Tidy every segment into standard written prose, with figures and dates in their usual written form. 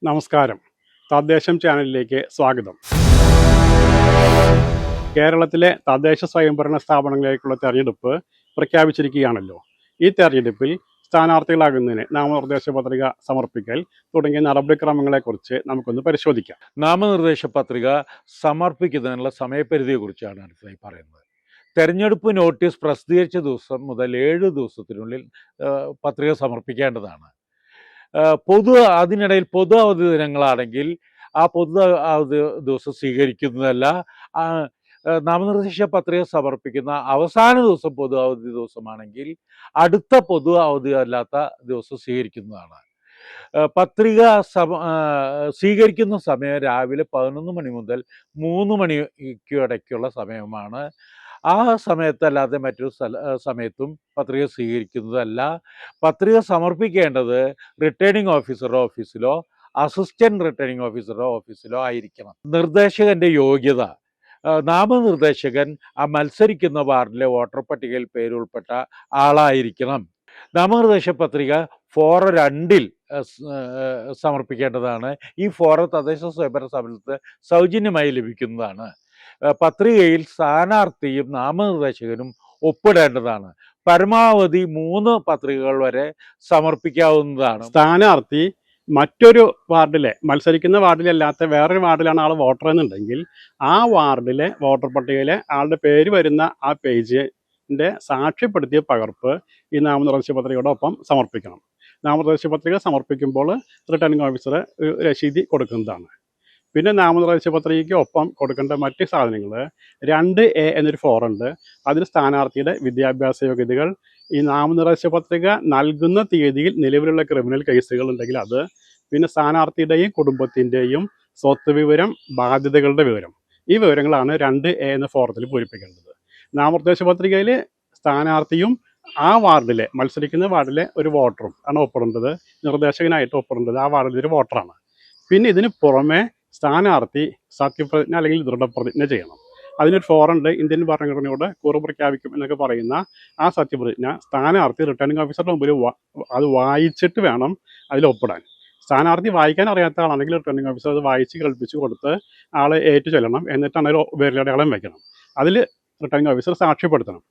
നമസ്കാരം. തദ്ദേശം ചാനലിലേക്ക് സ്വാഗതം. കേരളത്തിലെ തദ്ദേശ സ്വയംഭരണ സ്ഥാപനങ്ങളിലേക്കുള്ള തെരഞ്ഞെടുപ്പ് പ്രഖ്യാപിച്ചിരിക്കുകയാണല്ലോ. ഈ തെരഞ്ഞെടുപ്പിൽ സ്ഥാനാർത്ഥികളാകുന്നതിന് നാമനിർദ്ദേശ പത്രിക സമർപ്പിക്കൽ തുടങ്ങിയ നടപടിക്രമങ്ങളെക്കുറിച്ച് നമുക്കൊന്ന് പരിശോധിക്കാം. നാമനിർദ്ദേശ പത്രിക സമർപ്പിക്കുന്നതിനുള്ള സമയപരിധിയെക്കുറിച്ചാണ് അടുത്തതായി പറയുന്നത്. തെരഞ്ഞെടുപ്പ് നോട്ടീസ് പ്രസിദ്ധീകരിച്ച ദിവസം മുതൽ 7 ദിവസത്തിനുള്ളിൽ പത്രിക സമർപ്പിക്കേണ്ടതാണ്. അതിനിടയിൽ പൊതു അവധി ദിനങ്ങളാണെങ്കിൽ ആ പൊതു അവധി ദിവസം സ്വീകരിക്കുന്നതല്ല. നാമനിർദ്ദേശ പത്രിക സമർപ്പിക്കുന്ന അവസാന ദിവസം പൊതു അവധി ദിവസമാണെങ്കിൽ അടുത്ത പൊതു അവധി അല്ലാത്ത ദിവസം സ്വീകരിക്കുന്നതാണ്. പത്രിക സ്വീകരിക്കുന്ന സമയം രാവിലെ 11 മണി മുതൽ 3 മണിക്ക് ഇടയ്ക്കുള്ള സമയമാണ്. ആ സമയത്തല്ലാതെ മറ്റൊരു സമയത്തും പത്രിക സ്വീകരിക്കുന്നതല്ല. പത്രിക സമർപ്പിക്കേണ്ടത് റിട്ടേണിംഗ് ഓഫീസറുടെ ഓഫീസിലോ അസിസ്റ്റന്റ് റിട്ടേണിംഗ് ഓഫീസറുടെ ഓഫീസിലോ ആയിരിക്കണം. നിർദ്ദേശകന്റെ യോഗ്യത: നാമനിർദ്ദേശകൻ ആ മത്സരിക്കുന്ന വാർഡിലെ വോട്ടർ പട്ടികയിൽ പേരുൾപ്പെട്ട ആളായിരിക്കണം. നാമനിർദ്ദേശ പത്രിക ഫോറ 2 സമർപ്പിക്കേണ്ടതാണ്. ഈ ഫോറ തദ്ദേശ സ്വയംഭരണ സ്ഥാപനത്തിൽ സൗജന്യമായി ലഭിക്കുന്നതാണ്. പത്രികയിൽ സ്ഥാനാർത്ഥിയും നാമനിർദ്ദേശകനും ഒപ്പിടേണ്ടതാണ്. പരമാവധി 3 പത്രികകൾ വരെ സമർപ്പിക്കാവുന്നതാണ്. സ്ഥാനാർത്ഥി മറ്റൊരു വാർഡിലെ മത്സരിക്കുന്ന വാർഡിലല്ലാത്ത വേറൊരു വാർഡിലാണ് ആൾ വോട്ടർ എന്നുണ്ടെങ്കിൽ ആ വാർഡിലെ വോട്ടർ പട്ടികയിലെ ആളുടെ പേര് വരുന്ന ആ പേജിൻ്റെ സാക്ഷ്യപ്പെടുത്തിയ പകർപ്പ് ഈ നാമനിർദ്ദേശ പത്രികയോടൊപ്പം സമർപ്പിക്കണം. നാമനിർദ്ദേശ പത്രിക സമർപ്പിക്കുമ്പോൾ റിട്ടേണിംഗ് ഓഫീസർ രശീതി കൊടുക്കുന്നതാണ്. പിന്നെ നാമനിർദ്ദേശ പത്രികയ്ക്ക് ഒപ്പം കൊടുക്കേണ്ട മറ്റ് സാധനങ്ങൾ 2A എന്നൊരു ഫോറുണ്ട്. അതിൽ സ്ഥാനാർത്ഥിയുടെ വിദ്യാഭ്യാസ യോഗ്യതകൾ, ഈ നാമനിർദ്ദേശ പത്രിക നൽകുന്ന തീയതിയിൽ നിലവിലുള്ള ക്രിമിനൽ കേസുകൾ ഉണ്ടെങ്കിൽ അത്, പിന്നെ സ്ഥാനാർത്ഥിയുടെയും കുടുംബത്തിൻ്റെയും സ്വത്ത് വിവരം, ബാധ്യതകളുടെ വിവരം, ഈ വിവരങ്ങളാണ് 2A എന്ന ഫോറത്തിൽ പൂരിപ്പിക്കേണ്ടത്. നാമനിർദ്ദേശ പത്രികയിൽ സ്ഥാനാർത്ഥിയും ആ വാർഡിലെ മത്സരിക്കുന്ന വാർഡിലെ ഒരു വോട്ടറും ആണ് ഒപ്പിടേണ്ടത്. നിർദ്ദേശകനായിട്ട് ഒപ്പിടേണ്ടത് ആ വാർഡിലെ ഒരു വോട്ടറാണ്. പിന്നെ ഇതിന് പുറമെ സ്ഥാനാർത്ഥി സത്യപ്രതിജ്ഞ അല്ലെങ്കിൽ ദൃഢപ്രതിജ്ഞ ചെയ്യണം. അതിനൊരു ഫോറുണ്ട്, ഇന്ത്യൻ ഭരണഘടനയോട് കൂറ് പ്രഖ്യാപിക്കും എന്നൊക്കെ പറയുന്ന ആ സത്യപ്രതിജ്ഞ സ്ഥാനാർത്ഥി റിട്ടേണിംഗ് ഓഫീസറുടെ മുമ്പിൽ അത് വായിച്ചിട്ട് വേണം അതിൽ ഒപ്പിടാൻ. സ്ഥാനാർത്ഥി വായിക്കാൻ അറിയാത്ത ആളാണെങ്കിൽ റിട്ടേണിംഗ് ഓഫീസർ അത് വായിച്ച് കേൾപ്പിച്ച് കൊടുത്ത് ആളെ ഏറ്റു ചെല്ലണം. എന്നിട്ടാണ് ഒരു വിരലടയാളം വയ്ക്കണം. അതിൽ റിട്ടേണിംഗ് ഓഫീസർ സാക്ഷ്യപ്പെടുത്തണം.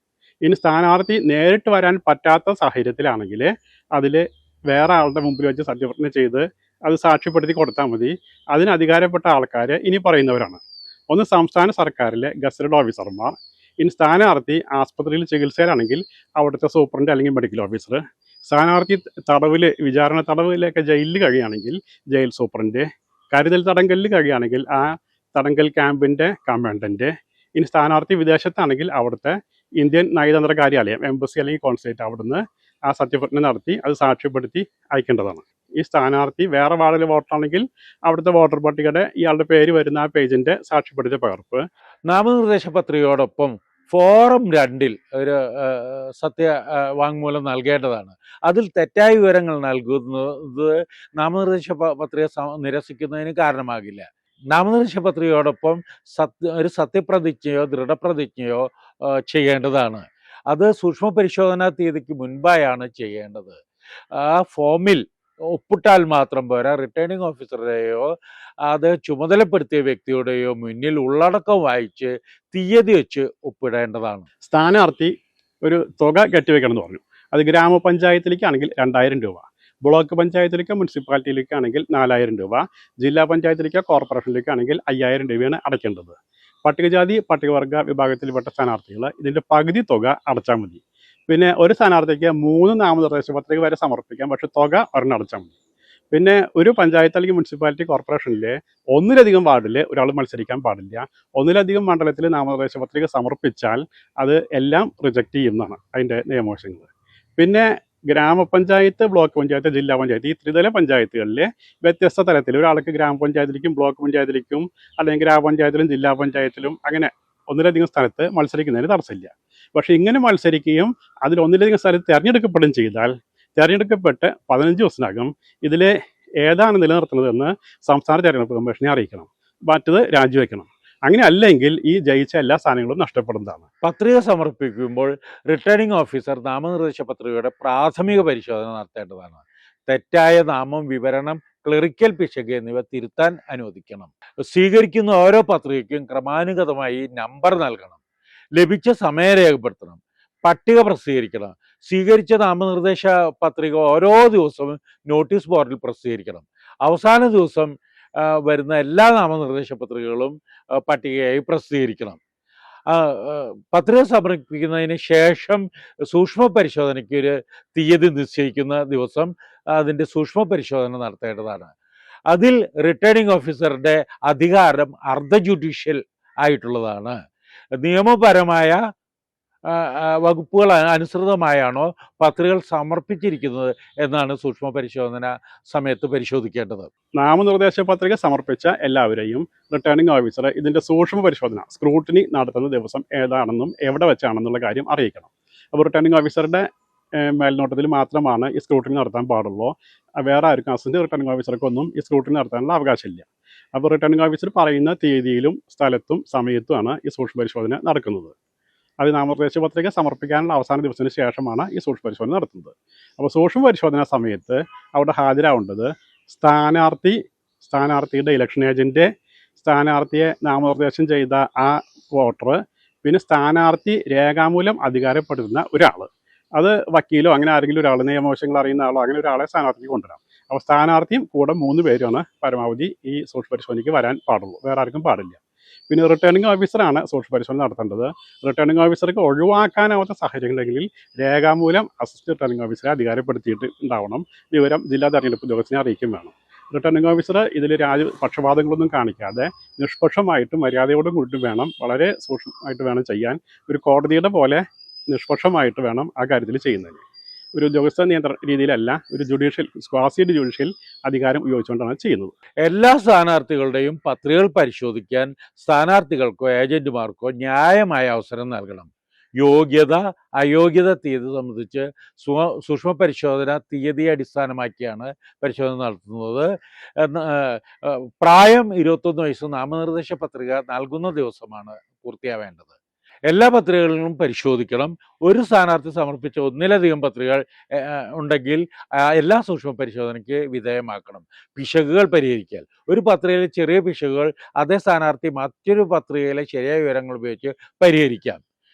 ഇനി സ്ഥാനാർത്ഥി നേരിട്ട് വരാൻ പറ്റാത്ത സാഹചര്യത്തിലാണെങ്കിൽ അതിൽ വേറെ ആളുടെ മുമ്പിൽ വെച്ച് സത്യപ്രതിജ്ഞ ചെയ്ത് അത് സാക്ഷ്യപ്പെടുത്തി കൊടുത്താൽ മതി. അതിന് അധികാരപ്പെട്ട ആൾക്കാർ ഇനി പറയുന്നവരാണ്: ഒന്ന്, സംസ്ഥാന സർക്കാരിലെ ഗസറ്റഡ് ഓഫീസർമാർ. ഇനി സ്ഥാനാർത്ഥി ആസ്പത്രിയിൽ ചികിത്സയിലാണെങ്കിൽ അവിടുത്തെ സൂപ്രണ്ട് അല്ലെങ്കിൽ മെഡിക്കൽ ഓഫീസർ. സ്ഥാനാർത്ഥി വിചാരണ തടവിലൊക്കെ ജയിലിൽ കഴിയുകയാണെങ്കിൽ ജയിൽ സൂപ്രണ്ട്. കരുതൽ തടങ്കലിൽ കഴിയുകയാണെങ്കിൽ ആ തടങ്കൽ ക്യാമ്പിൻ്റെ കമാൻഡൻറ്റ്. ഇനി സ്ഥാനാർത്ഥി വിദേശത്താണെങ്കിൽ അവിടുത്തെ ഇന്ത്യൻ നയതന്ത്ര കാര്യാലയം, എംബസി അല്ലെങ്കിൽ കോൺസുലേറ്റ്, അവിടുന്ന് ആ സത്യപ്രതിജ്ഞ നടത്തി അത് സാക്ഷ്യപ്പെടുത്തി അയക്കേണ്ടതാണ്. ഈ സ്ഥാനാർത്ഥി വേറെ വാർഡിലെ വോട്ടറാണെങ്കിൽ അവിടുത്തെ വോട്ടർ പട്ടികയുടെ ഇയാളുടെ പേര് വരുന്ന ആ പേജിൻ്റെ സാക്ഷ്യപ്പെടുത്തിയ പകർപ്പ്. നാമനിർദ്ദേശ പത്രികയോടൊപ്പം ഫോറം 2 ഒരു വാങ്മൂലം നൽകേണ്ടതാണ്. അതിൽ തെറ്റായ വിവരങ്ങൾ നൽകുന്നത് നാമനിർദ്ദേശ പത്രിക നിരസിക്കുന്നതിന് കാരണമാകില്ല. നാമനിർദ്ദേശ പത്രികയോടൊപ്പം ഒരു സത്യപ്രതിജ്ഞയോ ദൃഢപ്രതിജ്ഞയോ ചെയ്യേണ്ടതാണ്. അത് സൂക്ഷ്മ പരിശോധനാ തീയതിക്ക് മുൻപായാണ് ചെയ്യേണ്ടത്. ആ ഫോമിൽ ഒപ്പിട്ടാൽ മാത്രം പോരാ, റിട്ടേണിംഗ് ഓഫീസറുടെയോ അത് ചുമതലപ്പെടുത്തിയ വ്യക്തിയുടെയോ മുന്നിൽ ഉള്ളടക്കം വായിച്ച് തീയതി വെച്ച് ഒപ്പിടേണ്ടതാണ്. സ്ഥാനാർത്ഥി ഒരു തുക കെട്ടിവെക്കണം എന്ന് പറഞ്ഞു. അത് ഗ്രാമപഞ്ചായത്തിലേക്കാണെങ്കിൽ 2000 രൂപ, ബ്ലോക്ക് പഞ്ചായത്തിലേക്കോ മുനിസിപ്പാലിറ്റിയിലേക്കാണെങ്കിൽ 4000 രൂപ, ജില്ലാ പഞ്ചായത്തിലേക്കോ കോർപ്പറേഷനിലേക്കാണെങ്കിൽ 5000 രൂപയാണ് അടയ്ക്കേണ്ടത്. പട്ടികജാതി പട്ടികവർഗ വിഭാഗത്തിൽപ്പെട്ട സ്ഥാനാർത്ഥികൾ ഇതിൻ്റെ പകുതി തുക അടച്ചാൽ മതി. പിന്നെ ഒരു സ്ഥാനാർത്ഥിക്ക് 3 നാമനിർദ്ദേശ പത്രിക വരെ സമർപ്പിക്കാം, പക്ഷെ തുക ഒരെണ്ണം അടച്ചാൽ മതി. പിന്നെ ഒരു പഞ്ചായത്ത് അല്ലെങ്കിൽ മുനിസിപ്പാലിറ്റി കോർപ്പറേഷനിലെ ഒന്നിലധികം വാർഡിൽ ഒരാൾ മത്സരിക്കാൻ പാടില്ല. ഒന്നിലധികം മണ്ഡലത്തിൽ നാമനിർദ്ദേശ പത്രിക സമർപ്പിച്ചാൽ അത് എല്ലാം റിജക്റ്റ് ചെയ്യുന്നതാണ് അതിൻ്റെ നിയമവശങ്ങൾ. പിന്നെ ഗ്രാമപഞ്ചായത്ത്, ബ്ലോക്ക് പഞ്ചായത്ത്, ജില്ലാ പഞ്ചായത്ത്, ഈ ത്രിതല പഞ്ചായത്തുകളിലെ വ്യത്യസ്ത തലത്തിൽ ഒരാൾക്ക് ഗ്രാമപഞ്ചായത്തിലേക്കും ബ്ലോക്ക് പഞ്ചായത്തിലേക്കും അല്ലെങ്കിൽ ഗ്രാമപഞ്ചായത്തിലും ജില്ലാ പഞ്ചായത്തിലും അങ്ങനെ ഒന്നിലധികം സ്ഥലത്ത് മത്സരിക്കുന്നതിന് തടസ്സമില്ല. പക്ഷേ ഇങ്ങനെ മത്സരിക്കുകയും അതിൽ ഒന്നിലധികം സ്ഥലത്ത് തിരഞ്ഞെടുക്കപ്പെടുകയും ചെയ്താൽ തിരഞ്ഞെടുക്കപ്പെട്ട് 15 ദിവസത്തിനകം ഇതിൽ ഏതാണ് നിലനിർത്തുന്നതെന്ന് സംസ്ഥാന തിരഞ്ഞെടുപ്പ് കമ്മീഷനെ അറിയിക്കണം. മറ്റത് രാജിവെക്കണം. അങ്ങനെ അല്ലെങ്കിൽ ഈ ജയിച്ച എല്ലാ സ്ഥാനങ്ങളും നഷ്ടപ്പെടുന്നതാണ്. പത്രിക സമർപ്പിക്കുമ്പോൾ റിട്ടേണിംഗ് ഓഫീസർ നാമനിർദ്ദേശ പത്രികയുടെ പ്രാഥമിക പരിശോധന നടത്തേണ്ടതാണ്. തെറ്റായ നാമം, വിവരണം, ക്ലറിക്കൽ പിശക് എന്നിവ തിരുത്താൻ അനുവദിക്കണം. സ്വീകരിക്കുന്ന ഓരോ പത്രികയ്ക്കും ക്രമാനുഗതമായി നമ്പർ നൽകണം. ലഭിച്ച സമയം രേഖപ്പെടുത്തണം. പട്ടിക പ്രസിദ്ധീകരിക്കണം. സ്വീകരിച്ച നാമനിർദ്ദേശ പത്രിക ഓരോ ദിവസവും നോട്ടീസ് ബോർഡിൽ പ്രസിദ്ധീകരിക്കണം. അവസാന ദിവസം വരുന്ന എല്ലാ നാമനിർദ്ദേശ പത്രികകളും പട്ടികയായി പ്രസിദ്ധീകരിക്കണം. പത്രിക സമർപ്പിക്കുന്നതിന് ശേഷം സൂക്ഷ്മ പരിശോധനയ്ക്ക് ഒരു തീയതി നിശ്ചയിക്കുന്ന ദിവസം അതിൻ്റെ സൂക്ഷ്മ പരിശോധന നടത്തേണ്ടതാണ്. അതിൽ റിട്ടേണിംഗ് ഓഫീസറുടെ അധികാരം അർദ്ധ ജുഡീഷ്യൽ ആയിട്ടുള്ളതാണ്. നിയമപരമായ വകുപ്പുകൾ അനുസൃതമായാണോ പത്രികകൾ സമർപ്പിച്ചിരിക്കുന്നത് എന്നാണ് സൂക്ഷ്മ പരിശോധന സമയത്ത് പരിശോധിക്കേണ്ടത്. നാമനിർദ്ദേശ പത്രിക സമർപ്പിച്ച എല്ലാവരെയും റിട്ടേണിംഗ് ഓഫീസർ ഇതിൻ്റെ സൂക്ഷ്മ പരിശോധന സ്ക്രൂട്ടിനി നടത്തുന്ന ദിവസം ഏതാണെന്നും എവിടെ വെച്ചാണെന്നുള്ള കാര്യം അറിയിക്കണം. അപ്പോൾ റിട്ടേണിംഗ് ഓഫീസറുടെ മേൽനോട്ടത്തിൽ മാത്രമാണ് ഈ സ്ക്രൂട്ടിനി നടത്താൻ പാടുള്ളൂ. വേറെ ആർക്കും അസിസ്റ്റന്റ് റിട്ടേണിംഗ് ഓഫീസർക്കൊന്നും ഈ സ്ക്രൂട്ടിനി നടത്താനുള്ള അവകാശമില്ല. അപ്പോൾ റിട്ടേണിംഗ് ഓഫീസർ പറയുന്ന തീയതിയിലും സ്ഥലത്തും സമയത്തുമാണ് ഈ സൂക്ഷ്മ പരിശോധന നടക്കുന്നത്. അത് നാമനിർദ്ദേശ പത്രിക സമർപ്പിക്കാനുള്ള അവസാന ദിവസത്തിന് ശേഷമാണ് ഈ സൂക്ഷ്മ പരിശോധന നടത്തുന്നത്. അപ്പോൾ സൂക്ഷ്മ പരിശോധന സമയത്ത് അവിടെ ഹാജരാവേണ്ടത് സ്ഥാനാർത്ഥിയുടെ ഇലക്ഷൻ ഏജൻറ്റ്, സ്ഥാനാർത്ഥിയെ നാമനിർദ്ദേശം ചെയ്ത ആ വോട്ടർ, പിന്നെ സ്ഥാനാർത്ഥി രേഖാമൂലം അധികാരപ്പെടുത്തുന്ന ഒരാൾ. അത് വക്കീലോ അങ്ങനെ ആരെങ്കിലും ഒരാൾ, നിയമവശങ്ങൾ അറിയുന്ന ആളോ അങ്ങനെ ഒരാളെ സ്ഥാനാർത്ഥിക്ക് കൊണ്ടുവരാം. അപ്പോൾ സ്ഥാനാർത്ഥിയും കൂടെ 3 പേരാണ് പരമാവധി ഈ സൂക്ഷ്മ പരിശോധനയ്ക്ക് വരാൻ പാടുള്ളൂ. വേറെ ആർക്കും പാടില്ല. പിന്നെ റിട്ടേണിംഗ് ഓഫീസറാണ് സൂക്ഷ്മ പരിശോധന നടത്തേണ്ടത്. റിട്ടേണിംഗ് ഓഫീസർക്ക് ഒഴിവാക്കാനാവാത്ത സാഹചര്യങ്ങളുണ്ടെങ്കിൽ രേഖാമൂലം അസിസ്റ്റന്റ് റിട്ടേണിംഗ് ഓഫീസറെ അധികാരപ്പെടുത്തിയിട്ട് ഉണ്ടാവണം. വിവരം ജില്ലാ തെരഞ്ഞെടുപ്പ് ഉദ്യോഗസ്ഥനെ അറിയിക്കും വേണം. റിട്ടേണിംഗ് ഓഫീസർ ഇതിൽ പക്ഷപാതങ്ങളൊന്നും കാണിക്കാതെ നിഷ്പക്ഷമായിട്ടും മര്യാദയോടും കൂടി വേണം, വളരെ സൂക്ഷ്മമായിട്ട് വേണം ചെയ്യാൻ. ഒരു കോടതിയുടെ പോലെ നിഷ്പക്ഷമായിട്ട് വേണം ആ കാര്യത്തിൽ ചെയ്യുന്നതിന്. ഒരു ഉദ്യോഗസ്ഥ നിയന്ത്രണ രീതിയിലല്ല, ഒരു ക്വാസി ജുഡീഷ്യൽ അധികാരം ഉപയോഗിച്ചുകൊണ്ടാണ് ചെയ്യുന്നത്. എല്ലാ സ്ഥാനാർത്ഥികളുടെയും പത്രികകൾ പരിശോധിക്കാൻ സ്ഥാനാർത്ഥികൾക്കോ ഏജന്റുമാർക്കോ ന്യായമായ അവസരം നൽകണം. യോഗ്യത അയോഗ്യത തീയതി സംബന്ധിച്ച് സൂക്ഷ്മ പരിശോധന തീയതിയെ അടിസ്ഥാനമാക്കിയാണ് പരിശോധന നടത്തുന്നത്. പ്രായം 21 വയസ്സ് നാമനിർദ്ദേശ പത്രിക നൽകുന്ന ദിവസമാണ് പൂർത്തിയാവേണ്ടത്. എല്ലാ പത്രികകളും പരിശോധിക്കണം. ഒരു സ്ഥാനാർത്ഥി സമർപ്പിച്ച ഒന്നിലധികം പത്രികകൾ ഉണ്ടെങ്കിൽ എല്ലാ സൂക്ഷ്മ പരിശോധനയ്ക്ക് വിധേയമാക്കണം. പിശകുകൾ പരിഹരിക്കൽ. ഒരു പത്രികയിലെ ചെറിയ പിശകുകൾ അതേ സ്ഥാനാർത്ഥി മറ്റൊരു പത്രികയിലെ ശരിയായ വിവരങ്ങൾ ഉപയോഗിച്ച് പരിഹരിക്കാം.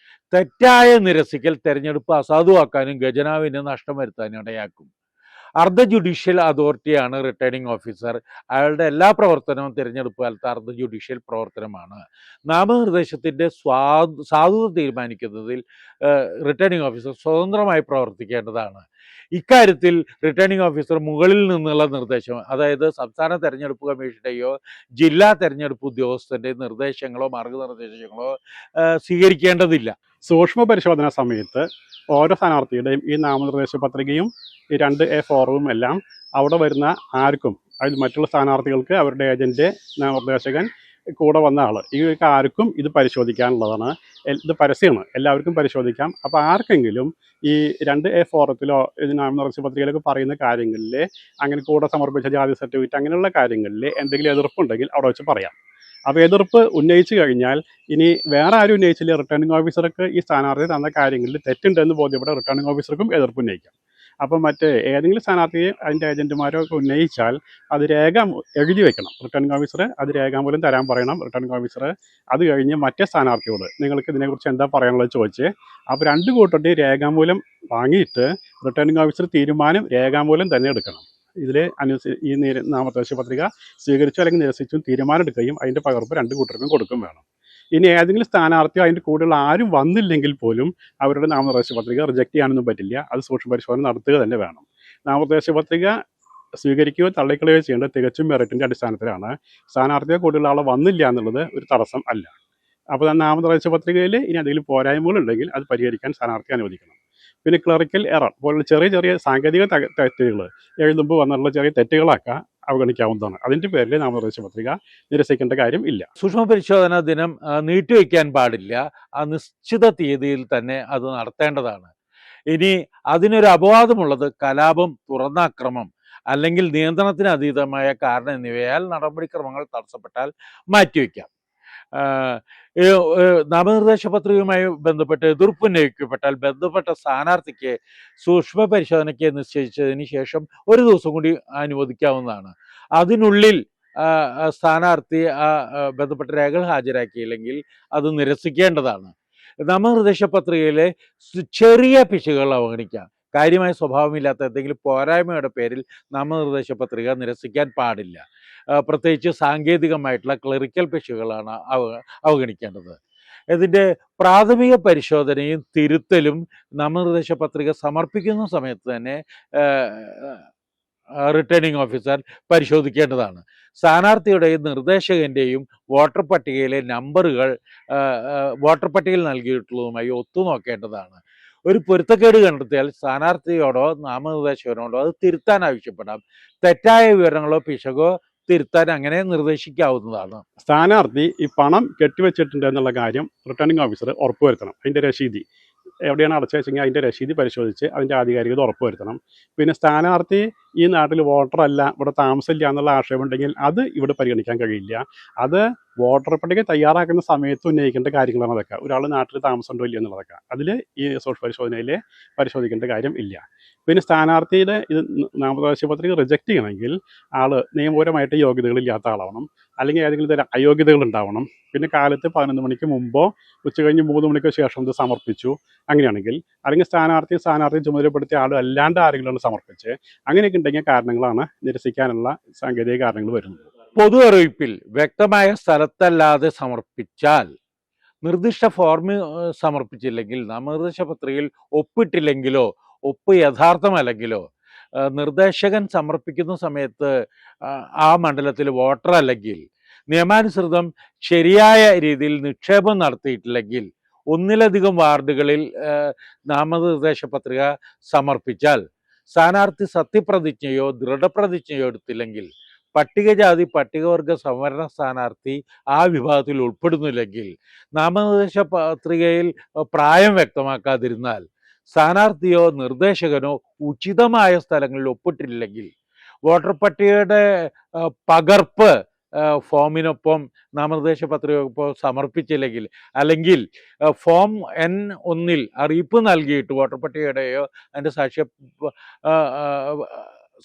തെറ്റായ നിരസിക്കൽ തെരഞ്ഞെടുപ്പ് അസാധുവാക്കാനും ഖജനാവിന് നഷ്ടം വരുത്താനും ഇടയാക്കും. അർദ്ധ ജുഡീഷ്യൽ അതോറിറ്റിയാണ് റിട്ടേണിംഗ് ഓഫീസർ. അയാളുടെ എല്ലാ പ്രവർത്തനവും തിരഞ്ഞെടുപ്പ് കാലത്ത് അർദ്ധ ജുഡീഷ്യൽ പ്രവർത്തനമാണ്. നാമനിർദ്ദേശത്തിൻ്റെ സാധുത തീരുമാനിക്കുന്നതിൽ റിട്ടേണിംഗ് ഓഫീസർ സ്വതന്ത്രമായി പ്രവർത്തിക്കേണ്ടതാണ്. ഇക്കാര്യത്തിൽ റിട്ടേണിംഗ് ഓഫീസർ മുകളിൽ നിന്നുള്ള നിർദ്ദേശം, അതായത് സംസ്ഥാന തെരഞ്ഞെടുപ്പ് കമ്മീഷൻ്റെയോ ജില്ലാ തെരഞ്ഞെടുപ്പ് ഉദ്യോഗസ്ഥൻ്റെ നിർദ്ദേശങ്ങളോ മാർഗനിർദ്ദേശങ്ങളോ സ്വീകരിക്കേണ്ടതില്ല. സൂക്ഷ്മ പരിശോധന സമയത്ത് ഓരോ സ്ഥാനാർത്ഥിയുടെയും ഈ നാമനിർദ്ദേശ പത്രികയും ഈ 2A ഫോറവും എല്ലാം അവിടെ വരുന്ന ആർക്കും, അതിൽ മറ്റുള്ള സ്ഥാനാർത്ഥികൾക്ക് അവരുടെ ഏജൻറ്റ്, നാമനിർദ്ദേശകൻ, കൂടെ വന്ന ആൾ, ഈ ആർക്കും ഇത് പരിശോധിക്കാനുള്ളതാണ്. ഇത് പരസ്യമാണ്, എല്ലാവർക്കും പരിശോധിക്കാം. അപ്പോൾ ആർക്കെങ്കിലും ഈ 2A ഫോറത്തിലോ ഇത് നാമനിർദ്ദേശ പത്രികയിലൊക്കെ പറയുന്ന കാര്യങ്ങളിൽ, അങ്ങനെ കൂടെ സമർപ്പിച്ച ജാതി സർട്ടിഫിക്കറ്റ് അങ്ങനെയുള്ള കാര്യങ്ങളിൽ എന്തെങ്കിലും എതിർപ്പുണ്ടെങ്കിൽ അവിടെ വെച്ച് പറയാം. അപ്പോൾ എതിർപ്പ് ഉന്നയിച്ചു കഴിഞ്ഞാൽ ഇനി വേറെ ആരും ഉന്നയിച്ചില്ല, റിട്ടേണിംഗ് ഓഫീസർക്ക് ഈ സ്ഥാനാർത്ഥി തന്ന കാര്യങ്ങളിൽ തെറ്റുണ്ടെന്ന് ബോധ്യപ്പെട്ട റിട്ടേണിംഗ് ഓഫീസർക്കും എതിർപ്പ് ഉന്നയിക്കാം. അപ്പം ഏതെങ്കിലും സ്ഥാനാർത്ഥിയെ അതിൻ്റെ ഏജൻറ്റുമാരോ ഒക്കെ ഉന്നയിച്ചാൽ അത് എഴുതി വെക്കണം. റിട്ടേണിംഗ് ഓഫീസർ അത് രേഖാമൂലം തരാൻ പറയണം. റിട്ടേണിംഗ് ഓഫീസർ അത് കഴിഞ്ഞ് മറ്റേ സ്ഥാനാർത്ഥിയോട് നിങ്ങൾക്ക് ഇതിനെക്കുറിച്ച് എന്താ പറയാനുള്ളത് ചോദിച്ച്, അപ്പോൾ 2 കൂട്ടരുടെയും രേഖാമൂലം വാങ്ങിയിട്ട് റിട്ടേണിംഗ് ഓഫീസർ തീരുമാനം രേഖാമൂലം തന്നെ എടുക്കണം. ഇതിൽ ഈ നാമനിർദ്ദേശ പത്രിക സ്വീകരിച്ചു അല്ലെങ്കിൽ നിരസിച്ചും തീരുമാനം എടുക്കുകയും അതിൻ്റെ പകർപ്പ് 2 കൂട്ടർക്കും കൊടുക്കും വേണം. ഇനി ഏതെങ്കിലും സ്ഥാനാർത്ഥിയോ അതിൻ്റെ കൂടെയുള്ള ആരും വന്നില്ലെങ്കിൽ പോലും അവരുടെ നാമനിർദ്ദേശ പത്രിക റിജക്റ്റ് ചെയ്യാനൊന്നും പറ്റില്ല. അത് സൂക്ഷ്മ പരിശോധന നടത്തുക തന്നെ വേണം. നാമനിർദ്ദേശ പത്രിക സ്വീകരിക്കുകയോ തള്ളിക്കളയുകയോ ചെയ്യേണ്ടത് തികച്ചും മെറിറ്റിൻ്റെ അടിസ്ഥാനത്തിലാണ്. സ്ഥാനാർത്ഥിയോ കൂടെയുള്ള ആളെ വന്നില്ല എന്നുള്ളത് ഒരു തടസ്സം അല്ല. അപ്പോൾ നാമനിർദ്ദേശ പത്രികയിൽ ഇനി എന്തെങ്കിലും പോരായ്മകളുണ്ടെങ്കിൽ അത് പരിഹരിക്കാൻ സ്ഥാനാർത്ഥി അനുവദിക്കണം. പിന്നെ ക്ലറിക്കൽ എറർ പോലുള്ള ചെറിയ ചെറിയ സാങ്കേതിക തെറ്റുകൾ, എഴുതുമ്പോൾ വന്നുള്ള ചെറിയ തെറ്റുകളൊക്കെ അവഗണിക്കാവുന്നതാണ്. അതിൻ്റെ പേരിൽ നാമനിർദ്ദേശ പത്രിക നിരസിക്കേണ്ട കാര്യം ഇല്ല. സൂക്ഷ്മ പരിശോധന ദിനം നീട്ടിവെക്കാൻ പാടില്ല. ആ നിശ്ചിത തീയതിയിൽ തന്നെ അത് നടത്തേണ്ടതാണ്. ഇനി അതിനൊരു അപവാദമുള്ളത് കലാപം, തുറന്നാക്രമം അല്ലെങ്കിൽ നിയന്ത്രണത്തിന് അതീതമായ കാരണം എന്നിവയാൽ നടപടിക്രമങ്ങൾ തടസ്സപ്പെട്ടാൽ മാറ്റിവെക്കാം. നാമനിർദ്ദേശ പത്രികയുമായി ബന്ധപ്പെട്ട് എതിർപ്പുന്നയിക്കപ്പെട്ടാൽ ബന്ധപ്പെട്ട സ്ഥാനാർത്ഥിക്ക് സൂക്ഷ്മ പരിശോധനയ്ക്ക് നിശ്ചയിച്ചതിന് ശേഷം 1 ദിവസം കൂടി അനുവദിക്കാവുന്നതാണ്. അതിനുള്ളിൽ സ്ഥാനാർത്ഥി ബന്ധപ്പെട്ട രേഖകൾ ഹാജരാക്കിയില്ലെങ്കിൽ അത് നിരസിക്കേണ്ടതാണ്. നാമനിർദ്ദേശ പത്രികയിലെ ചെറിയ പിശകുകൾ അവഗണിക്കാം. കാര്യമായ സ്വഭാവമില്ലാത്ത എന്തെങ്കിലും പോരായ്മയുടെ പേരിൽ നാമനിർദ്ദേശ പത്രിക നിരസിക്കാൻ പാടില്ല. പ്രത്യേകിച്ച് സാങ്കേതികമായിട്ടുള്ള ക്ലറിക്കൽ പിശകുകളാണ് അവഗണിക്കേണ്ടത്. ഇതിൻ്റെ പ്രാഥമിക പരിശോധനയും തിരുത്തലും നാമനിർദ്ദേശ പത്രിക സമർപ്പിക്കുന്ന സമയത്ത് തന്നെ റിട്ടേണിംഗ് ഓഫീസർ പരിശോധിക്കേണ്ടതാണ്. സ്ഥാനാർത്ഥിയുടെയും നിർദ്ദേശകൻ്റെയും വോട്ടർ പട്ടികയിലെ നമ്പറുകൾ വോട്ടർ പട്ടികയിൽ നൽകിയിട്ടുള്ളതുമായി ഒത്തുനോക്കേണ്ടതാണ്. ഒരു പൊരുത്തക്കേട് കണ്ടെത്തിയാൽ സ്ഥാനാർത്ഥിയോടോ നാമനിർദ്ദേശകനോടോ അത് തിരുത്താൻ ആവശ്യപ്പെടാം. തെറ്റായ വിവരങ്ങളോ പിശകോ തിരുത്താൻ അങ്ങനെ നിർദ്ദേശിക്കാവുന്നതാണ്. സ്ഥാനാർത്ഥി ഈ പണം കെട്ടിവെച്ചിട്ടുണ്ട് എന്നുള്ള കാര്യം റിട്ടേണിംഗ് ഓഫീസർ ഉറപ്പുവരുത്തണം. അതിൻ്റെ രശീതി എവിടെയാണ് അടച്ചുവെച്ചെങ്കിൽ അതിൻ്റെ രശീതി പരിശോധിച്ച് അതിൻ്റെ ആധികാരികത ഉറപ്പുവരുത്തണം. പിന്നെ സ്ഥാനാർത്ഥി ഈ നാട്ടിൽ വോട്ടറല്ല, ഇവിടെ താമസമില്ല എന്നുള്ള ആക്ഷേപം ഉണ്ടെങ്കിൽ അത് ഇവിടെ പരിഗണിക്കാൻ കഴിയില്ല. അത് വോട്ടർ പട്ടിക തയ്യാറാക്കുന്ന സമയത്ത് ഉന്നയിക്കേണ്ട കാര്യങ്ങളാണ് അതൊക്കെ. ഒരാൾ നാട്ടിൽ താമസമുണ്ടോ ഇല്ല എന്നുള്ളതൊക്കെ അതിൽ ഈ സോഷ്യൽ പരിശോധനയിൽ പരിശോധിക്കേണ്ട കാര്യം ഇല്ല. പിന്നെ സ്ഥാനാർത്ഥിയുടെ ഇത് നാമനിർദ്ദേശ പത്രിക റിജക്റ്റ് ചെയ്യണമെങ്കിൽ ആൾ നിയമപരമായിട്ട് യോഗ്യതകളില്ലാത്ത ആളാവണം, അല്ലെങ്കിൽ ഏതെങ്കിലും തരം അയോഗ്യതകൾ ഉണ്ടാവണം. പിന്നെ കാലത്ത് 11 മണിക്ക് മുമ്പോ ഉച്ചകഴിഞ്ഞ് 3 മണിക്കോ ശേഷം ഇത് സമർപ്പിച്ചു അങ്ങനെയാണെങ്കിൽ, അല്ലെങ്കിൽ സ്ഥാനാർത്ഥി ചുമതലപ്പെടുത്തിയ ആൾ അല്ലാണ്ട് ആരെങ്കിലും സമർപ്പിച്ച്, അങ്ങനെയൊക്കെ ഉണ്ടെങ്കിൽ കാരണങ്ങളാണ് നിരസിക്കാനുള്ള സാങ്കേതിക കാരണങ്ങൾ വരുന്നത്. പൊതു അറിയിപ്പിൽ വ്യക്തമായ സ്ഥലത്തല്ലാതെ സമർപ്പിച്ചാൽ, നിർദ്ദിഷ്ട ഫോർമ് സമർപ്പിച്ചില്ലെങ്കിൽ, നാമനിർദ്ദേശ പത്രികയിൽ ഒപ്പിട്ടില്ലെങ്കിലോ ഒപ്പ് യഥാർത്ഥമല്ലെങ്കിലോ, നിർദ്ദേശകൻ സമർപ്പിക്കുന്ന സമയത്ത് ആ മണ്ഡലത്തിൽ വോട്ടർ അല്ലെങ്കിൽ നിയമാനുസൃതം ശരിയായ രീതിയിൽ നിക്ഷേപം നടത്തിയിട്ടില്ലെങ്കിൽ, ഒന്നിലധികം വാർഡുകളിൽ നാമനിർദ്ദേശ പത്രിക സമർപ്പിച്ചാൽ സ്ഥാനാർത്ഥി സത്യപ്രതിജ്ഞയോ ദൃഢപ്രതിജ്ഞയോ എടുത്തില്ലെങ്കിൽ, പട്ടികജാതി പട്ടികവർഗ സംവരണ സ്ഥാനാർത്ഥി ആ വിഭാഗത്തിൽ ഉൾപ്പെടുന്നില്ലെങ്കിൽ, നാമനിർദ്ദേശ പത്രികയിൽ പ്രായം വ്യക്തമാക്കാതിരുന്നാൽ, സ്ഥാനാർത്ഥിയോ നിർദ്ദേശകനോ ഉചിതമായ സ്ഥലങ്ങളിൽ ഒപ്പിട്ടില്ലെങ്കിൽ, വോട്ടർ പട്ടികയുടെ പകർപ്പ് ഫോമിനൊപ്പം നാമനിർദ്ദേശ പത്രികയൊപ്പം സമർപ്പിച്ചില്ലെങ്കിൽ, അല്ലെങ്കിൽ ഫോം N1 അറിയിപ്പ് നൽകിയിട്ട് വോട്ടർ പട്ടികയുടെയോ അതിൻ്റെ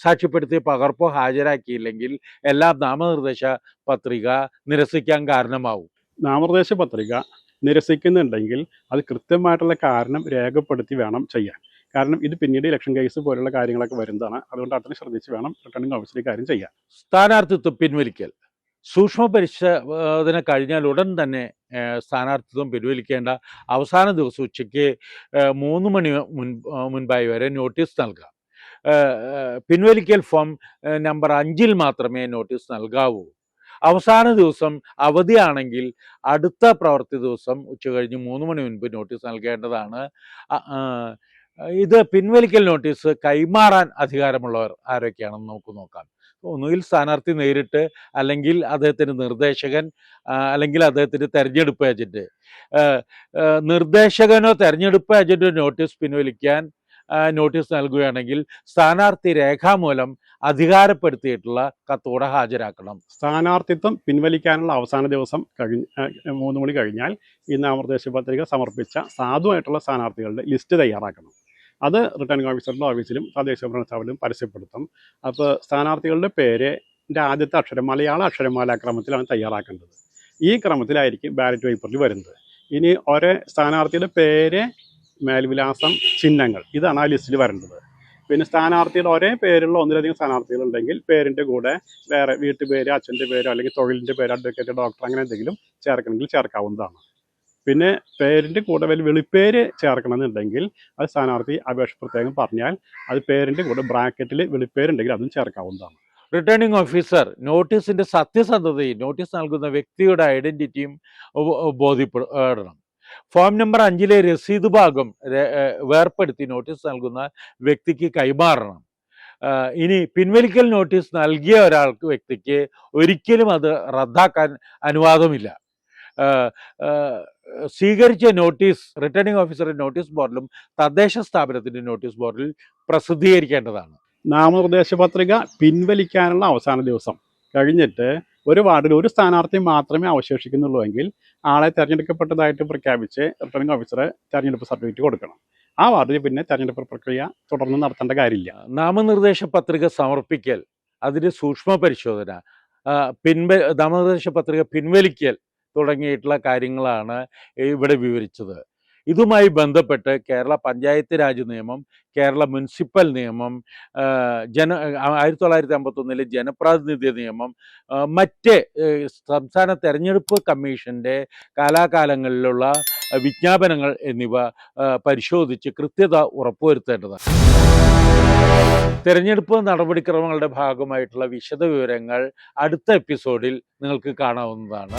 സാക്ഷ്യപ്പെടുത്തിയ പകർപ്പോ ഹാജരാക്കിയില്ലെങ്കിൽ എല്ലാം നാമനിർദ്ദേശ പത്രിക നിരസിക്കാൻ കാരണമാവും. നാമനിർദ്ദേശ പത്രിക നിരസിക്കുന്നുണ്ടെങ്കിൽ അത് കൃത്യമായിട്ടുള്ള കാരണം രേഖപ്പെടുത്തി വേണം ചെയ്യാൻ. കാരണം ഇത് പിന്നീട് ഇലക്ഷൻ കേസ് പോലുള്ള കാര്യങ്ങളൊക്കെ വരുന്നതാണ്. അതുകൊണ്ട് അത്രയും ശ്രദ്ധിച്ച് വേണം റിട്ടേണിംഗ് ഓഫീസർ കാര്യം ചെയ്യാൻ. സ്ഥാനാർത്ഥിത്വം പിൻവലിക്കൽ. സൂക്ഷ്മ പരിശോധന കഴിഞ്ഞാൽ ഉടൻ തന്നെ സ്ഥാനാർത്ഥിത്വം പിൻവലിക്കേണ്ട അവസാന ദിവസം ഉച്ചയ്ക്ക് 3 മണി മുൻപായി വരെ നോട്ടീസ് നൽകാം. പിൻവലിക്കൽ ഫോം നമ്പർ 5 മാത്രമേ നോട്ടീസ് നൽകാവൂ. അവസാന ദിവസം അവധിയാണെങ്കിൽ അടുത്ത പ്രവൃത്തി ദിവസം ഉച്ചകഴിഞ്ഞ് 3 മണി മുൻപ് നോട്ടീസ് നൽകേണ്ടതാണ്. ഇത് പിൻവലിക്കൽ നോട്ടീസ് കൈമാറാൻ അധികാരമുള്ളവർ ആരൊക്കെയാണെന്ന് നമുക്ക് നോക്കാം. ഒന്നുകിൽ സ്ഥാനാർത്ഥി നേരിട്ട്, അല്ലെങ്കിൽ അദ്ദേഹത്തിൻ്റെ നിർദ്ദേശകൻ, അല്ലെങ്കിൽ അദ്ദേഹത്തിൻ്റെ തെരഞ്ഞെടുപ്പ് ഏജന്റ്. നിർദ്ദേശകനോ തെരഞ്ഞെടുപ്പ് ഏജന്റോ നോട്ടീസ് പിൻവലിക്കാൻ നോട്ടീസ് നൽകുകയാണെങ്കിൽ സ്ഥാനാർത്ഥി രേഖാമൂലം അധികാരപ്പെടുത്തിയിട്ടുള്ള കത്തോടെ ഹാജരാക്കണം. സ്ഥാനാർത്ഥിത്വം പിൻവലിക്കാനുള്ള അവസാന ദിവസം 3 മണി കഴിഞ്ഞാൽ ഈ നാമനിർദ്ദേശ പത്രിക സമർപ്പിച്ച സാധുവായിട്ടുള്ള സ്ഥാനാർത്ഥികളുടെ ലിസ്റ്റ് തയ്യാറാക്കണം. അത് റിട്ടേണിംഗ് ഓഫീസറുടെ ഓഫീസിലും തദ്ദേശ ഭരണ സ്ഥാപനത്തിലും പരസ്യപ്പെടുത്തും. അപ്പോൾ സ്ഥാനാർത്ഥികളുടെ പേരിൻ്റെ ആദ്യത്തെ അക്ഷരം മലയാള അക്ഷരമാല ക്രമത്തിലാണ് തയ്യാറാക്കേണ്ടത്. ഈ ക്രമത്തിലായിരിക്കും ബാലറ്റ് പേപ്പറിൽ വരുന്നത്. ഇനി ഒരേ സ്ഥാനാർത്ഥിയുടെ പേര്, മേൽവിലാസം, ചിഹ്നങ്ങൾ, ഇതാണ് ആ ലിസ്റ്റിൽ വരേണ്ടത്. പിന്നെ സ്ഥാനാർത്ഥിയുടെ ഒരേ പേരുള്ള ഒന്നിലധികം സ്ഥാനാർത്ഥികളുണ്ടെങ്കിൽ പേരിൻ്റെ കൂടെ വേറെ വീട്ടുപേര്, അച്ഛൻ്റെ പേരോ അല്ലെങ്കിൽ തൊഴിലിൻ്റെ പേര്, അഡ്വക്കേറ്റ്, ഡോക്ടർ, അങ്ങനെ എന്തെങ്കിലും ചേർക്കണമെങ്കിൽ ചേർക്കാവുന്നതാണ്. പിന്നെ പേരിൻ്റെ കൂടെ വലിയ വെളിപ്പേര് ചേർക്കണമെന്നുണ്ടെങ്കിൽ അത് സ്ഥാനാർത്ഥി അപേക്ഷ പ്രത്യേകം പറഞ്ഞാൽ അത് പേരിൻ്റെ കൂടെ ബ്രാക്കറ്റിൽ വെളിപ്പേരുണ്ടെങ്കിൽ അതും ചേർക്കാവുന്നതാണ്. റിട്ടേണിംഗ് ഓഫീസർ നോട്ടീസിൻ്റെ സത്യസന്ധതയും നോട്ടീസ് നൽകുന്ന വ്യക്തിയുടെ ഐഡൻറ്റിറ്റിയും ബോധ്യപ്പെടണം. ഫോം നമ്പർ 5 രസീത് ഭാഗം വേർപ്പെടുത്തി നോട്ടീസ് നൽകുന്ന വ്യക്തിക്ക് കൈമാറണം. ഇനി പിൻവലിക്കൽ നോട്ടീസ് നൽകിയ വ്യക്തിക്ക് ഒരിക്കലും അത് റദ്ദാക്കാൻ അനുവാദമില്ല. സ്വീകരിച്ച നോട്ടീസ് റിട്ടേണിംഗ് ഓഫീസറുടെ നോട്ടീസ് ബോർഡിലും തദ്ദേശ സ്ഥാപനത്തിൻ്റെ നോട്ടീസ് ബോർഡിൽ പ്രസിദ്ധീകരിക്കേണ്ടതാണ്. നാമനിർദ്ദേശ പത്രിക പിൻവലിക്കാനുള്ള അവസാന ദിവസം കഴിഞ്ഞിട്ട് ഒരു വാർഡിൽ ഒരു സ്ഥാനാർത്ഥി മാത്രമേ അവശേഷിക്കുന്നുള്ളൂ എങ്കിൽ ആളെ തിരഞ്ഞെടുക്കപ്പെട്ടതായിട്ട് പ്രഖ്യാപിച്ച് റിട്ടേണിംഗ് ഓഫീസറെ തെരഞ്ഞെടുപ്പ് സർട്ടിഫിക്കറ്റ് കൊടുക്കണം. ആ വാർഡിൽ പിന്നെ തെരഞ്ഞെടുപ്പ് പ്രക്രിയ തുടർന്ന് നടത്തേണ്ട കാര്യമില്ല. നാമനിർദ്ദേശ പത്രിക സമർപ്പിക്കൽ അതിൻ്റെ സൂക്ഷ്മ പരിശോധന, നാമനിർദ്ദേശ പത്രിക പിൻവലിക്കൽ തുടങ്ങിയിട്ടുള്ള കാര്യങ്ങളാണ് ഇവിടെ വിവരിച്ചത്. ഇതുമായി ബന്ധപ്പെട്ട് കേരള പഞ്ചായത്ത് രാജ് നിയമം, കേരള മുനിസിപ്പൽ നിയമം, 1951 ജനപ്രാതിനിധ്യ നിയമം, മറ്റ് സംസ്ഥാന തെരഞ്ഞെടുപ്പ് കമ്മീഷൻ്റെ കാലാകാലങ്ങളിലുള്ള വിജ്ഞാപനങ്ങൾ എന്നിവ പരിശോധിച്ച് കൃത്യത ഉറപ്പുവരുത്തേണ്ടതാണ്. തെരഞ്ഞെടുപ്പ് നടപടിക്രമങ്ങളുടെ ഭാഗമായിട്ടുള്ള വിശദവിവരങ്ങൾ അടുത്ത എപ്പിസോഡിൽ നിങ്ങൾക്ക് കാണാവുന്നതാണ്.